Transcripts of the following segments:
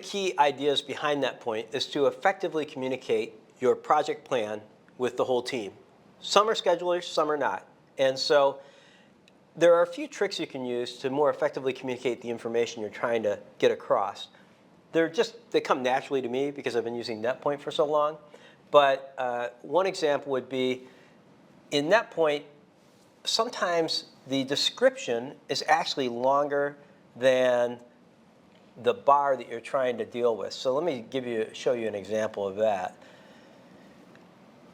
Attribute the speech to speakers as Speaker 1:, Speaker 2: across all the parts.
Speaker 1: key ideas behind NetPoint is to effectively communicate your project plan with the whole team. Some are schedulers, some are not. And so there are a few tricks you can use to more effectively communicate the information you're trying to get across. They come naturally to me because I've been using NetPoint for so long. But one example would be, in NetPoint, sometimes the description is actually longer than the bar that you're trying to deal with. So let me show you an example of that.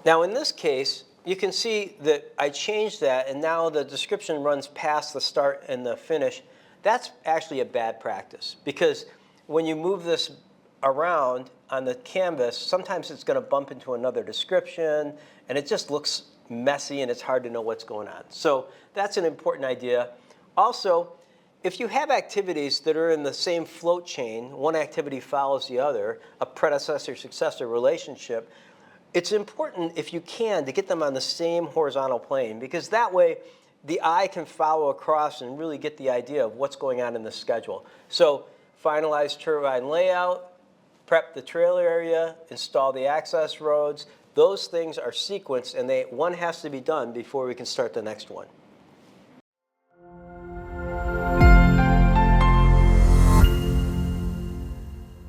Speaker 1: Now in this case, you can see that I changed that, and now the description runs past the start and the finish. That's actually a bad practice, because when you move this around on the canvas, sometimes it's going to bump into another description, and it just looks messy, and it's hard to know what's going on. So that's an important idea. Also, if you have activities that are in the same float chain, one activity follows the other, a predecessor-successor relationship, it's important, if you can, to get them on the same horizontal plane, because that way the eye can follow across and really get the idea of what's going on in the schedule. So finalize turbine layout, prep the trailer area, install the access roads. Those things are sequenced, and one has to be done before we can start the next one.